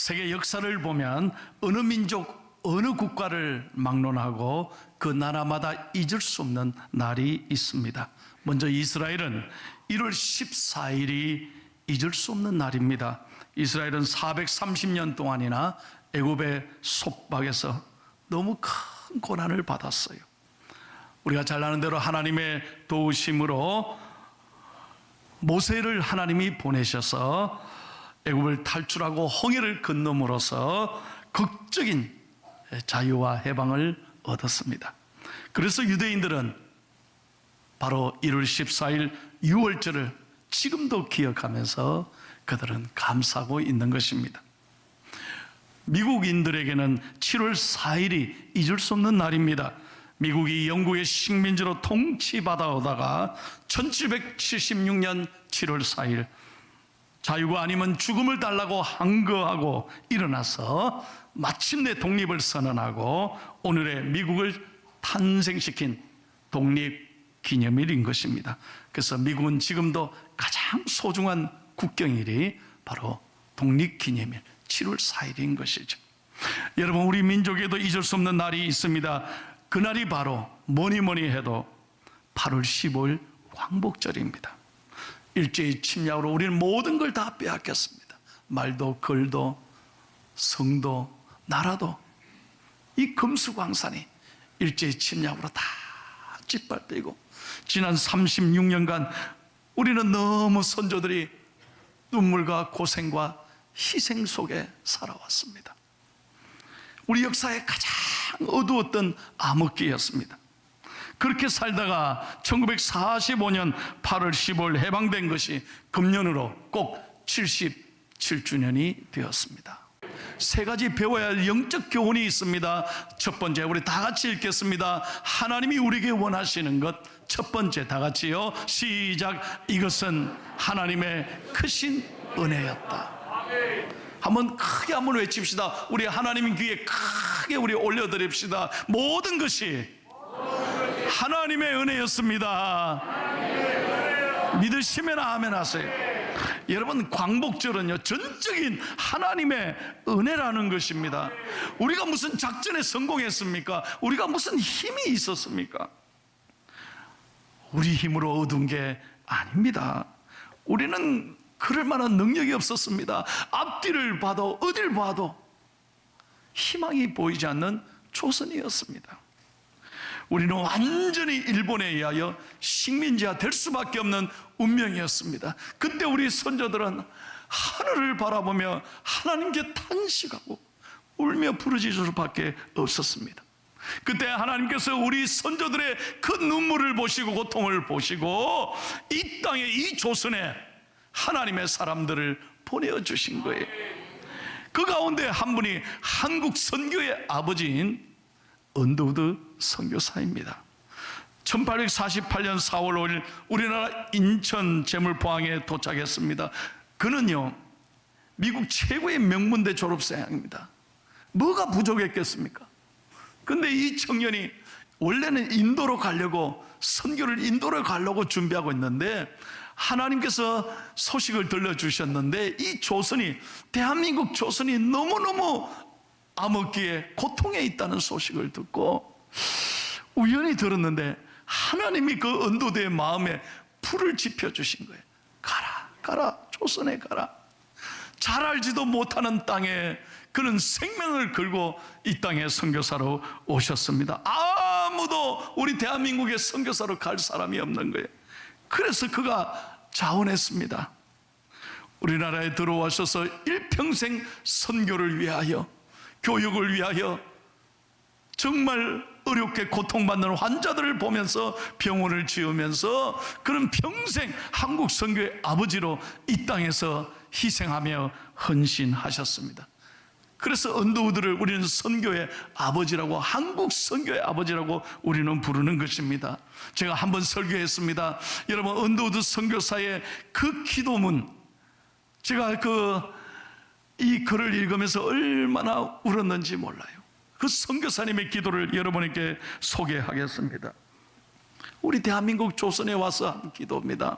세계 역사를 보면 어느 민족, 어느 국가를 막론하고 그 나라마다 잊을 수 없는 날이 있습니다. 먼저 이스라엘은 1월 14일이 잊을 수 없는 날입니다. 이스라엘은 430년 동안이나 애굽의 속박에서 너무 큰 고난을 받았어요. 우리가 잘 아는 대로 하나님의 도우심으로 모세를 하나님이 보내셔서 애굽을 탈출하고 홍해를 건너므로써 극적인 자유와 해방을 얻었습니다. 그래서 유대인들은 바로 1월 14일 유월절을 지금도 기억하면서 그들은 감사하고 있는 것입니다. 미국인들에게는 7월 4일이 잊을 수 없는 날입니다. 미국이 영국의 식민지로 통치받아오다가 1776년 7월 4일 자유가 아니면 죽음을 달라고 항거하고 일어나서 마침내 독립을 선언하고 오늘의 미국을 탄생시킨 독립기념일인 것입니다. 그래서 미국은 지금도 가장 소중한 국경일이 바로 독립기념일 7월 4일인 것이죠. 여러분, 우리 민족에도 잊을 수 없는 날이 있습니다. 그날이 바로 뭐니 해도 8월 15일 광복절입니다. 일제의 침략으로 우리는 모든 걸 다 빼앗겼습니다. 말도 걸도 성도 나라도 이 금수광산이 일제의 침략으로 다 짓밟히고 지난 36년간 우리는 너무 선조들이 눈물과 고생과 희생 속에 살아왔습니다. 우리 역사의 가장 어두웠던 암흑기였습니다. 그렇게 살다가 1945년 8월 15일 해방된 것이 금년으로 꼭 77주년이 되었습니다. 세 가지 배워야 할 영적 교훈이 있습니다. 첫 번째, 우리 다 같이 읽겠습니다. 하나님이 우리에게 원하시는 것. 첫 번째, 다 같이요. 시작. 이것은 하나님의 크신 은혜였다. 한번 크게 한번 외칩시다. 우리 하나님 귀에 크게 우리 올려드립시다. 모든 것이 하나님의 은혜였습니다. 믿으시면 아멘 하세요. 여러분, 광복절은요 전적인 하나님의 은혜라는 것입니다. 우리가 무슨 작전에 성공했습니까? 우리가 무슨 힘이 있었습니까? 우리 힘으로 얻은 게 아닙니다. 우리는 그럴 만한 능력이 없었습니다. 앞뒤를 봐도 어딜 봐도 희망이 보이지 않는 조선이었습니다. 우리는 완전히 일본에 의하여 식민지화 될 수밖에 없는 운명이었습니다. 그때 우리 선조들은 하늘을 바라보며 하나님께 탄식하고 울며 부르짖을 수밖에 없었습니다. 그때 하나님께서 우리 선조들의 그 눈물을 보시고 고통을 보시고 이 땅에, 이 조선에 하나님의 사람들을 보내주신 거예요. 그 가운데 한 분이 한국 선교의 아버지인 언더우드 선교사입니다. 1848년 4월 5일 우리나라 인천 제물포항에 도착했습니다. 그는요 미국 최고의 명문대 졸업생입니다. 뭐가 부족했겠습니까? 근데 이 청년이 원래는 인도로 가려고, 선교를 인도로 가려고 준비하고 있는데 하나님께서 소식을 들려주셨는데 이 조선이, 대한민국 조선이 너무너무 암흑기에 고통에 있다는 소식을 듣고 우연히 들었는데 하나님이 그 언도대의 마음에 불을 지펴주신 거예요. 가라 조선에 가라. 잘 알지도 못하는 땅에 그는 생명을 걸고 이 땅에 선교사로 오셨습니다. 아무도 우리 대한민국에 선교사로 갈 사람이 없는 거예요. 그래서 그가 자원했습니다. 우리나라에 들어와셔서 일평생 선교를 위하여, 교육을 위하여 정말 어렵게 고통받는 환자들을 보면서 병원을 지으면서 그는 평생 한국 선교의 아버지로 이 땅에서 희생하며 헌신하셨습니다. 그래서 언더우드를 우리는 선교의 아버지라고, 한국 선교의 아버지라고 우리는 부르는 것입니다. 제가 한번 설교했습니다. 여러분, 언더우드 선교사의 그 기도문, 제가 이 글을 읽으면서 얼마나 울었는지 몰라요. 그 선교사님의 기도를 여러분에게 소개하겠습니다. 우리 대한민국 조선에 와서 한 기도입니다.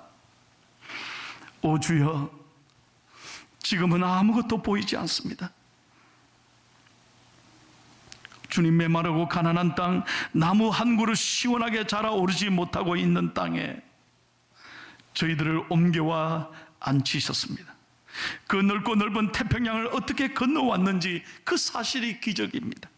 오 주여, 지금은 아무것도 보이지 않습니다. 주님, 메마르고 가난한 땅, 나무 한 그루 시원하게 자라오르지 못하고 있는 땅에 저희들을 옮겨와 앉히셨습니다. 그 넓고 넓은 태평양을 어떻게 건너왔는지 그 사실이 기적입니다.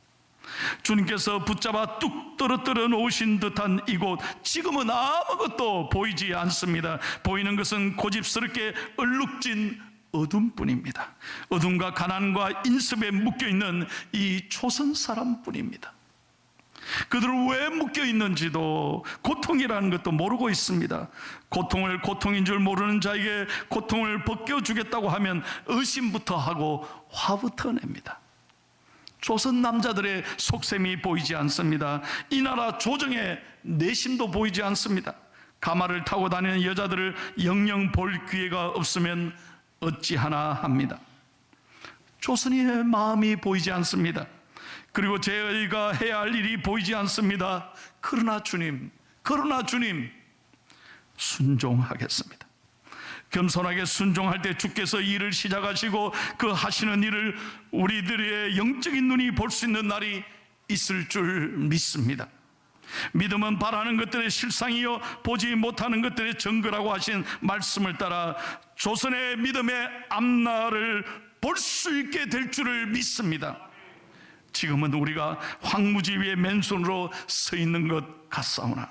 주님께서 붙잡아 뚝 떨어뜨려 놓으신 듯한 이곳, 지금은 아무것도 보이지 않습니다. 보이는 것은 고집스럽게 얼룩진 어둠뿐입니다. 어둠과 가난과 인습에 묶여있는 이 조선 사람뿐입니다. 그들은 왜 묶여있는지도, 고통이라는 것도 모르고 있습니다. 고통을 고통인 줄 모르는 자에게 고통을 벗겨주겠다고 하면 의심부터 하고 화부터 냅니다. 조선 남자들의 속셈이 보이지 않습니다. 이 나라 조정의 내심도 보이지 않습니다. 가마를 타고 다니는 여자들을 영영 볼 기회가 없으면 어찌하나 합니다. 조선인의 마음이 보이지 않습니다. 그리고 저희가 해야 할 일이 보이지 않습니다. 그러나 주님 순종하겠습니다. 겸손하게 순종할 때 주께서 일을 시작하시고 그 하시는 일을 우리들의 영적인 눈이 볼 수 있는 날이 있을 줄 믿습니다. 믿음은 바라는 것들의 실상이요 보지 못하는 것들의 증거라고 하신 말씀을 따라 조선의 믿음의 앞날을 볼 수 있게 될 줄을 믿습니다. 지금은 우리가 황무지 위에 맨손으로 서 있는 것 같사오나,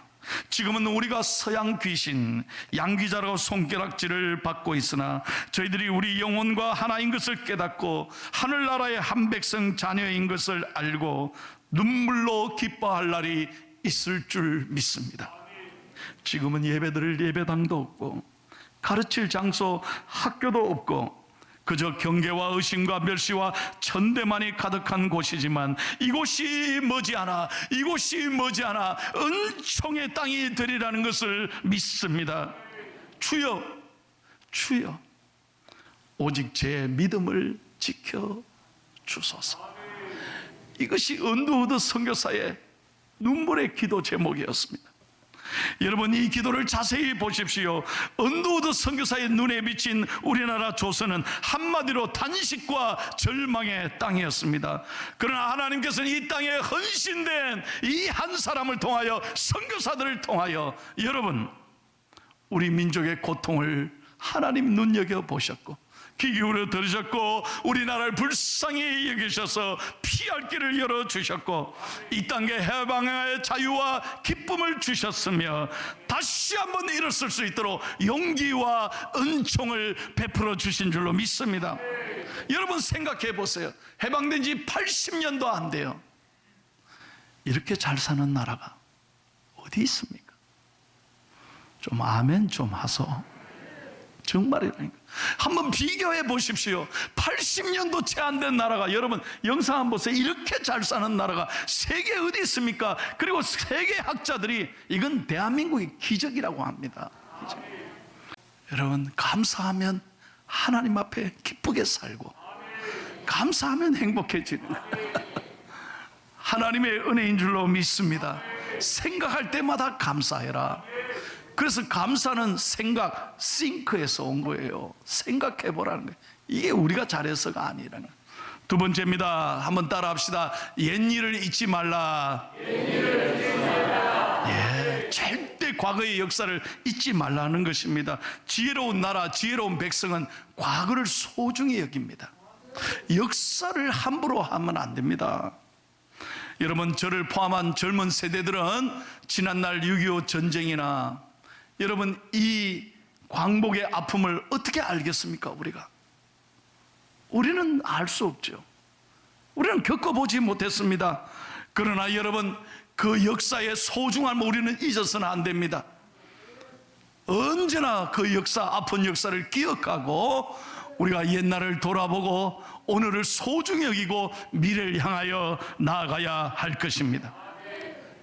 지금은 우리가 서양 귀신, 양귀자라고 손가락질을 받고 있으나 저희들이 우리 영혼과 하나인 것을 깨닫고 하늘나라의 한 백성 자녀인 것을 알고 눈물로 기뻐할 날이 있을 줄 믿습니다. 지금은 예배드릴 예배당도 없고 가르칠 장소, 학교도 없고 그저 경계와 의심과 멸시와 천대만이 가득한 곳이지만 이곳이 머지않아 은총의 땅이 되리라는 것을 믿습니다. 주여 오직 제 믿음을 지켜 주소서. 이것이 언더우드 선교사의 눈물의 기도 제목이었습니다. 여러분, 이 기도를 자세히 보십시오. 언더우드 선교사의 눈에 비친 우리나라 조선은 한마디로 단식과 절망의 땅이었습니다. 그러나 하나님께서는 이 땅에 헌신된 이 한 사람을 통하여, 선교사들을 통하여 여러분, 우리 민족의 고통을 하나님 눈여겨보셨고 귀 기울여 들으셨고 우리나라를 불쌍히 여기셔서 피할 길을 열어주셨고 이 땅에 해방의 자유와 기쁨을 주셨으며 다시 한번 일어설 수 있도록 용기와 은총을 베풀어 주신 줄로 믿습니다. 여러분 생각해 보세요. 해방된 지 80년도 안 돼요. 이렇게 잘 사는 나라가 어디 있습니까? 좀 아멘 좀 하소. 정말이라니까. 한번 비교해 보십시오. 80년도 채 안 된 나라가, 여러분 영상 한번 보세요. 이렇게 잘 사는 나라가 세계 어디 있습니까? 그리고 세계 학자들이 이건 대한민국의 기적이라고 합니다. 기적. 여러분, 감사하면 하나님 앞에 기쁘게 살고 감사하면 행복해지는 하나님의 은혜인 줄로 믿습니다. 생각할 때마다 감사해라. 그래서 감사는 생각, 싱크에서 온 거예요. 생각해 보라는 거예요. 이게 우리가 잘해서가 아니라는 거예요. 두 번째입니다. 한번 따라 합시다. 옛일을 잊지 말라. 예, 절대 과거의 역사를 잊지 말라는 것입니다. 지혜로운 나라, 지혜로운 백성은 과거를 소중히 여깁니다. 역사를 함부로 하면 안 됩니다. 여러분, 저를 포함한 젊은 세대들은 지난날 6.25 전쟁이나 여러분 이 광복의 아픔을 어떻게 알겠습니까? 우리는 알 수 없죠. 우리는 겪어보지 못했습니다. 그러나 여러분, 그 역사의 소중함을 우리는 잊어서는 안 됩니다. 언제나 그 역사, 아픈 역사를 기억하고 우리가 옛날을 돌아보고 오늘을 소중히 여기고 미래를 향하여 나아가야 할 것입니다.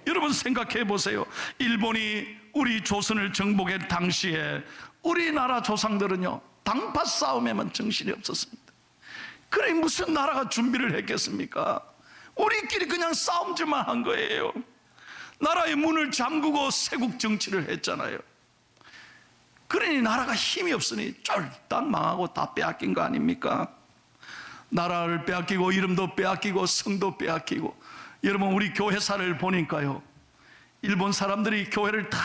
여러분 생각해 보세요. 일본이 우리 조선을 정복할 당시에 우리나라 조상들은요, 당파 싸움에만 정신이 없었습니다. 그래 무슨 나라가 준비를 했겠습니까? 우리끼리 그냥 싸움질만 한 거예요. 나라의 문을 잠그고 세국 정치를 했잖아요. 그러니 나라가 힘이 없으니 쫄딱 망하고 다 빼앗긴 거 아닙니까? 나라를 빼앗기고 이름도 빼앗기고 성도 빼앗기고 여러분, 우리 교회사를 보니까요, 일본 사람들이 교회를 다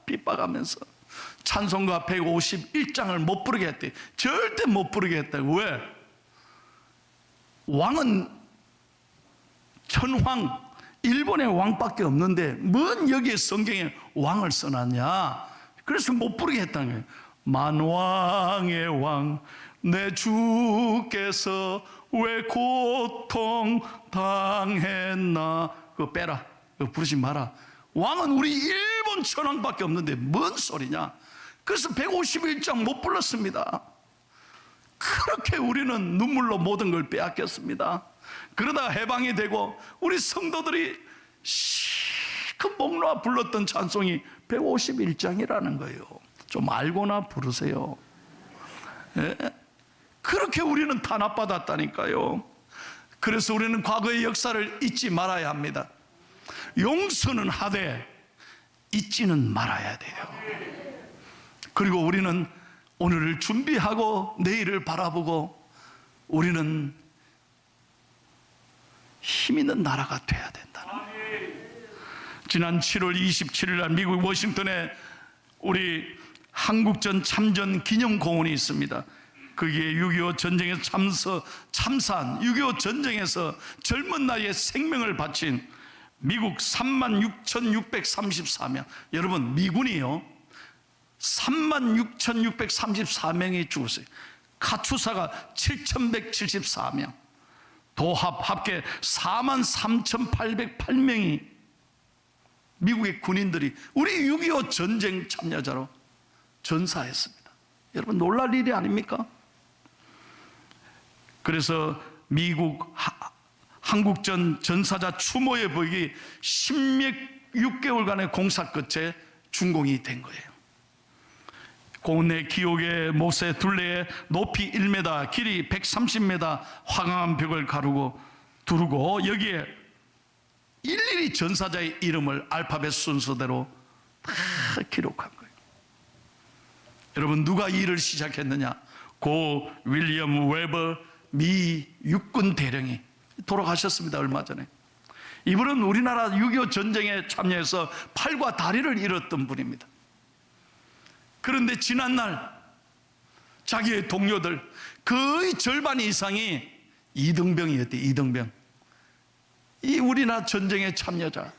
핍박하면서 찬송가 151장을 못 부르게 했대. 절대 못 부르게 했다고. 왜? 왕은 천황, 일본의 왕밖에 없는데 뭔 여기에 성경에 왕을 써놨냐. 그래서 못 부르게 했다는 거예요. 만왕의 왕 내 주께서 왜 고통 당했나. 그거 빼라, 그거 부르지 마라. 왕은 우리 일본 천황밖에 없는데 뭔 소리냐. 그래서 151장 못 불렀습니다. 그렇게 우리는 눈물로 모든 걸 빼앗겼습니다. 그러다가 해방이 되고 우리 성도들이 실컷 목 놓아 불렀던 찬송이 151장이라는 거예요. 좀 알고나 부르세요. 예? 그렇게 우리는 탄압받았다니까요. 그래서 우리는 과거의 역사를 잊지 말아야 합니다. 용서는 하되 잊지는 말아야 돼요. 그리고 우리는 오늘을 준비하고 내일을 바라보고 우리는 힘 있는 나라가 돼야 된다는 거예요. 지난 7월 27일 날 미국 워싱턴에 우리 한국전 참전 기념공원이 있습니다. 거기에 6.25 전쟁에서 참사한 6.25 전쟁에서 젊은 나이에 생명을 바친 미국 36,634명. 여러분, 미군이요 36,634명이 죽었어요. 카투사가 7,174명, 도합 합계 43,808명이 미국의 군인들이 우리 6.25 전쟁 참여자로 전사했습니다. 여러분, 놀랄 일이 아닙니까? 그래서 미국 한국전 전사자 추모의 벽이 16개월간의 공사 끝에 준공이 된 거예요. 공원 내 기옥의 못의 둘레에 높이 1m, 길이 130m 화강한 벽을 두르고 여기에 일일이 전사자의 이름을 알파벳 순서대로 다 기록한 거예요. 여러분, 누가 이 일을 시작했느냐? 고 윌리엄 웨버 미 육군 대령이 돌아가셨습니다. 얼마 전에. 이분은 우리나라 6.25 전쟁에 참여해서 팔과 다리를 잃었던 분입니다. 그런데 지난날 자기의 동료들 거의 절반 이상이 이등병이었대요. 이등병. 이 우리나라 전쟁에 참여자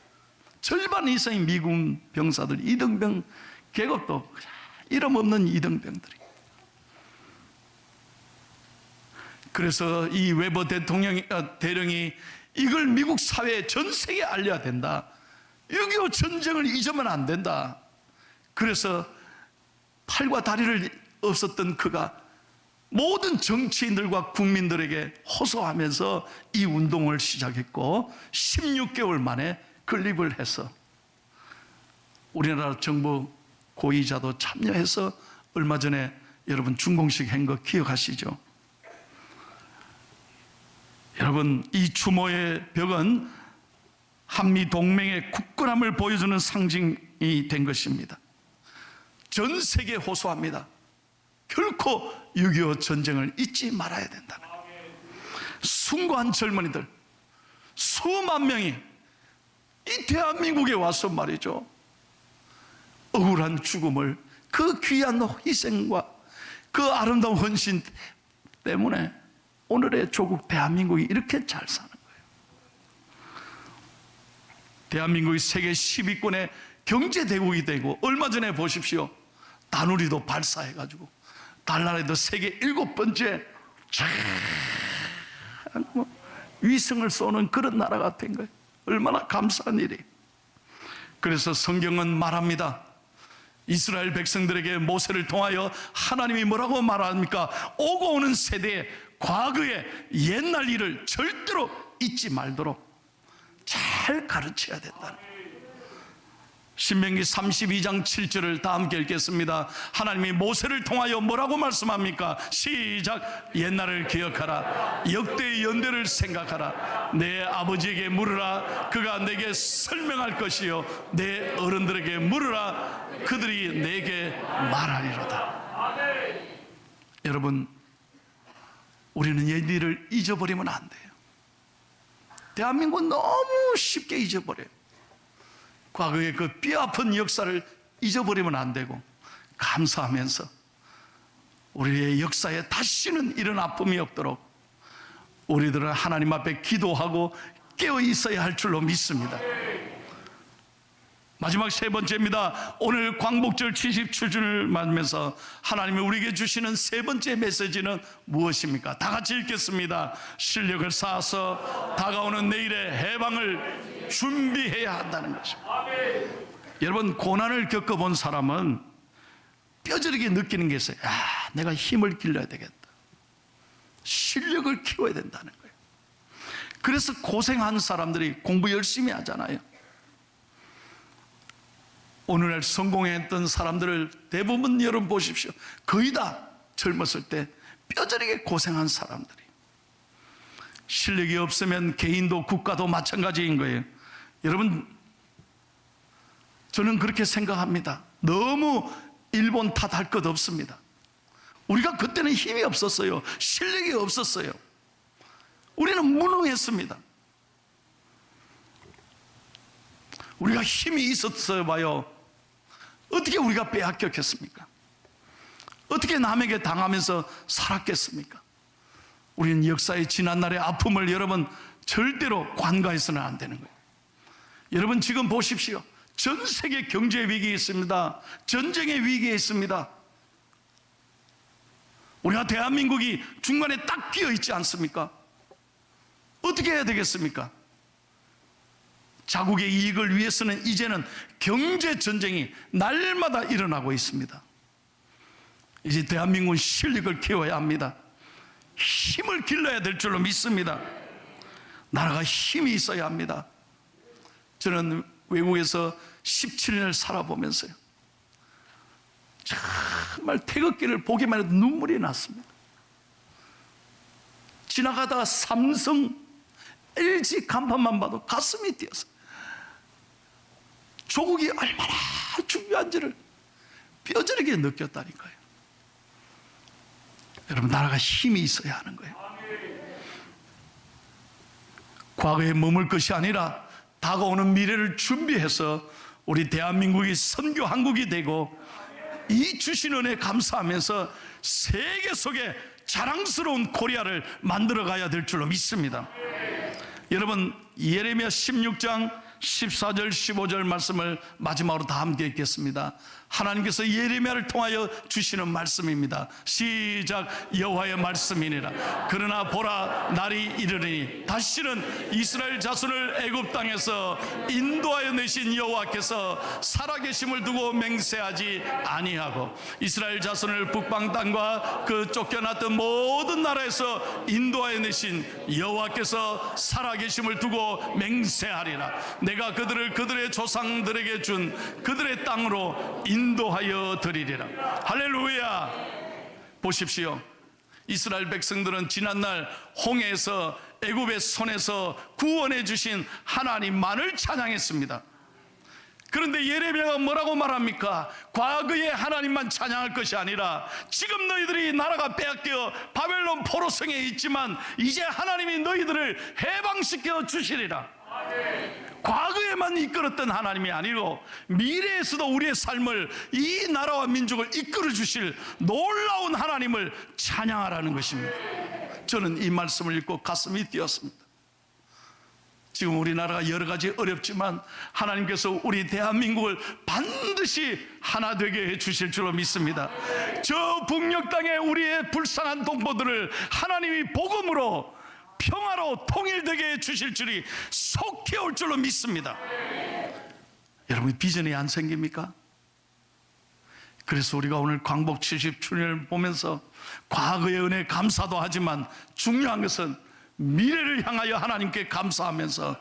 절반 이상의 미군 병사들, 이등병 계급도 이름 없는 이등병들이. 그래서 이 웨버 대령이 이걸 미국 사회에 전 세계에 알려야 된다. 6.25 전쟁을 잊으면 안 된다. 그래서 팔과 다리를 없었던 그가 모든 정치인들과 국민들에게 호소하면서 이 운동을 시작했고 16개월 만에 건립을 해서 우리나라 정부 고위자도 참여해서 얼마 전에 여러분 준공식 한 거 기억하시죠? 여러분, 이 추모의 벽은 한미 동맹의 굳건함을 보여주는 상징이 된 것입니다. 전 세계에 호소합니다. 결코 6.25 전쟁을 잊지 말아야 된다는 거예요. 숭고한 젊은이들 수만 명이 이 대한민국에 와서 말이죠, 억울한 죽음을, 그 귀한 희생과 그 아름다운 헌신 때문에 오늘의 조국 대한민국이 이렇게 잘 사는 거예요. 대한민국이 세계 10위권의 경제대국이 되고, 얼마 전에 보십시오, 다누리도 발사해가지고 달나라에도 세계 7번째 위성을 쏘는 그런 나라가 된 거예요. 얼마나 감사한 일이. 그래서 성경은 말합니다. 이스라엘 백성들에게 모세를 통하여 하나님이 뭐라고 말합니까? 오고 오는 세대에 과거의 옛날 일을 절대로 잊지 말도록 잘 가르쳐야 된다는 거예요. 신명기 32장 7절을 다 함께 읽겠습니다. 하나님이 모세를 통하여 뭐라고 말씀합니까? 시작. 옛날을 기억하라. 역대의 연대를 생각하라. 내 아버지에게 물으라. 그가 내게 설명할 것이요, 내 어른들에게 물으라. 그들이 내게 말하리로다. 여러분, 우리는 옛 일을 잊어버리면 안 돼요. 대한민국은 너무 쉽게 잊어버려요. 과거의 그 뼈아픈 역사를 잊어버리면 안 되고, 감사하면서 우리의 역사에 다시는 이런 아픔이 없도록 우리들은 하나님 앞에 기도하고 깨어 있어야 할 줄로 믿습니다. 마지막 세 번째입니다. 오늘 광복절 77주년을 맞으면서 하나님이 우리에게 주시는 세 번째 메시지는 무엇입니까? 다 같이 읽겠습니다. 실력을 쌓아서 다가오는 내일의 해방을 준비해야 한다는 것입니다. 여러분, 고난을 겪어본 사람은 뼈저리게 느끼는 게 있어요. 내가 힘을 길러야 되겠다. 실력을 키워야 된다는 거예요. 그래서 고생한 사람들이 공부 열심히 하잖아요. 오늘날 성공했던 사람들을 대부분 여러분 보십시오. 거의 다 젊었을 때 뼈저리게 고생한 사람들이. 실력이 없으면 개인도 국가도 마찬가지인 거예요. 여러분, 저는 그렇게 생각합니다. 너무 일본 탓할 것 없습니다. 우리가 그때는 힘이 없었어요. 실력이 없었어요. 우리는 무능했습니다. 우리가 힘이 있었어요 봐요. 어떻게 우리가 빼앗겼겠습니까? 어떻게 남에게 당하면서 살았겠습니까? 우리는 역사의 지난날의 아픔을 여러분 절대로 관가해서는 안 되는 거예요. 여러분, 지금 보십시오. 전 세계 경제 위기에 있습니다. 전쟁의 위기에 있습니다. 우리가 대한민국이 중간에 딱 끼어 있지 않습니까? 어떻게 해야 되겠습니까? 자국의 이익을 위해서는 이제는 경제 전쟁이 날마다 일어나고 있습니다. 이제 대한민국은 실력을 키워야 합니다. 힘을 길러야 될 줄로 믿습니다. 나라가 힘이 있어야 합니다. 저는 외국에서 17년을 살아보면서요, 정말 태극기를 보기만 해도 눈물이 났습니다. 지나가다가 삼성, LG 간판만 봐도 가슴이 뛰었어요. 조국이 얼마나 중요한지를 뼈저리게 느꼈다니까요. 여러분, 나라가 힘이 있어야 하는 거예요. 과거에 머물 것이 아니라 다가오는 미래를 준비해서 우리 대한민국이 선교 한국이 되고, 이 주신 은혜 감사하면서 세계 속에 자랑스러운 코리아를 만들어 가야 될 줄로 믿습니다. 여러분, 예레미야 16장 14절 15절 말씀을 마지막으로 다 함께 읽겠습니다. 하나님께서 예레미야를 통하여 주시는 말씀입니다. 시작. 여호와의 말씀이니라. 그러나 보라, 날이 이르리니 다시는 이스라엘 자손을 애굽 땅에서 인도하여 내신 여호와께서 살아계심을 두고 맹세하지 아니하고, 이스라엘 자손을 북방 땅과 그 쫓겨났던 모든 나라에서 인도하여 내신 여호와께서 살아계심을 두고 맹세하리라. 내가 그들을 그들의 조상들에게 준 그들의 땅으로 인도하여 드리리라. 할렐루야. 보십시오. 이스라엘 백성들은 지난날 홍해에서 애굽의 손에서 구원해 주신 하나님만을 찬양했습니다. 그런데 예레미야가 뭐라고 말합니까? 과거의 하나님만 찬양할 것이 아니라 지금 너희들이 나라가 빼앗겨 바벨론 포로성에 있지만 이제 하나님이 너희들을 해방시켜 주시리라. 과거에만 이끌었던 하나님이 아니고 미래에서도 우리의 삶을, 이 나라와 민족을 이끌어 주실 놀라운 하나님을 찬양하라는 것입니다. 저는 이 말씀을 읽고 가슴이 뛰었습니다. 지금 우리나라가 여러 가지 어렵지만 하나님께서 우리 대한민국을 반드시 하나 되게 해 주실 줄로 믿습니다. 저 북녘 땅에 우리의 불쌍한 동포들을 하나님이 복음으로 평화로 통일되게 해 주실 줄이 속히 올 줄로 믿습니다. 여러분, 비전이 안 생깁니까? 그래서 우리가 오늘 광복 70주년을 보면서 과거의 은혜 감사도 하지만 중요한 것은 미래를 향하여 하나님께 감사하면서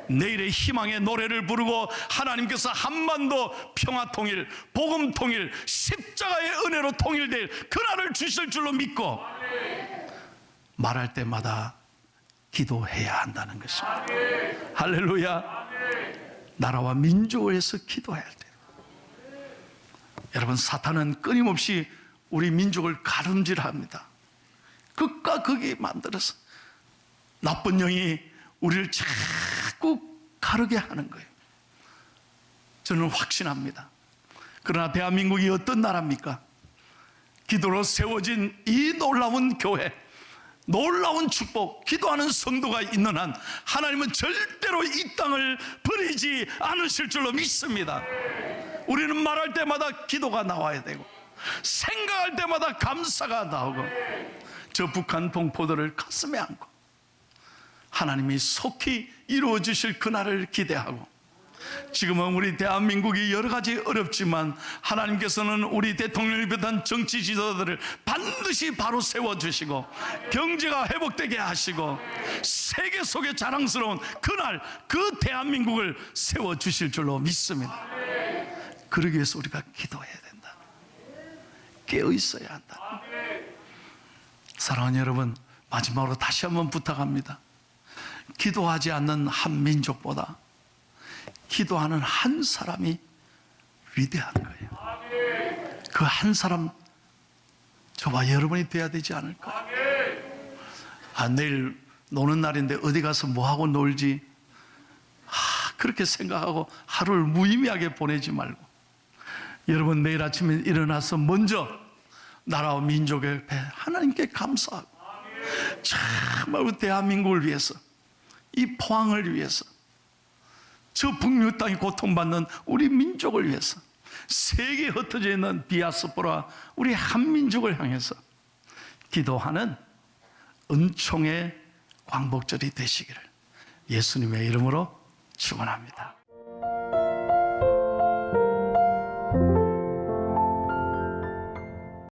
내일의 희망의 노래를 부르고 하나님께서 한반도 평화 통일, 복음 통일, 십자가의 은혜로 통일될 그날을 주실 줄로 믿고 말할 때마다 기도해야 한다는 것입니다. 할렐루야. 나라와 민족을 위해서 기도해야 할 때, 여러분, 사탄은 끊임없이 우리 민족을 가름질합니다. 극과 극이 만들어서 나쁜 영이 우리를 자꾸 가르게 하는 거예요. 저는 확신합니다. 그러나 대한민국이 어떤 나라입니까? 기도로 세워진 이 놀라운 교회, 놀라운 축복, 기도하는 성도가 있는 한 하나님은 절대로 이 땅을 버리지 않으실 줄로 믿습니다. 우리는 말할 때마다 기도가 나와야 되고, 생각할 때마다 감사가 나오고, 저 북한 동포들을 가슴에 안고 하나님이 속히 이루어 주실 그날을 기대하고, 지금은 우리 대한민국이 여러 가지 어렵지만 하나님께서는 우리 대통령을 비롯한 정치 지도자들을 반드시 바로 세워주시고 경제가 회복되게 하시고 세계 속에 자랑스러운 그날 그 대한민국을 세워주실 줄로 믿습니다. 그러기 위해서 우리가 기도해야 된다. 깨어 있어야 한다. 사랑하는 여러분, 마지막으로 다시 한번 부탁합니다. 기도하지 않는 한 민족보다 기도하는 한 사람이 위대한 거예요. 그 한 사람, 저와 여러분이 돼야 되지 않을까? 내일 노는 날인데 어디 가서 뭐하고 놀지? 그렇게 생각하고 하루를 무의미하게 보내지 말고, 여러분 내일 아침에 일어나서 먼저 나라와 민족의 옆에 하나님께 감사하고, 정말 우리 대한민국을 위해서, 이 포항을 위해서, 저 북녘 땅이 고통받는 우리 민족을 위해서, 세계에 흩어져 있는 디아스포라 우리 한민족을 향해서 기도하는 은총의 광복절이 되시기를 예수님의 이름으로 축원합니다.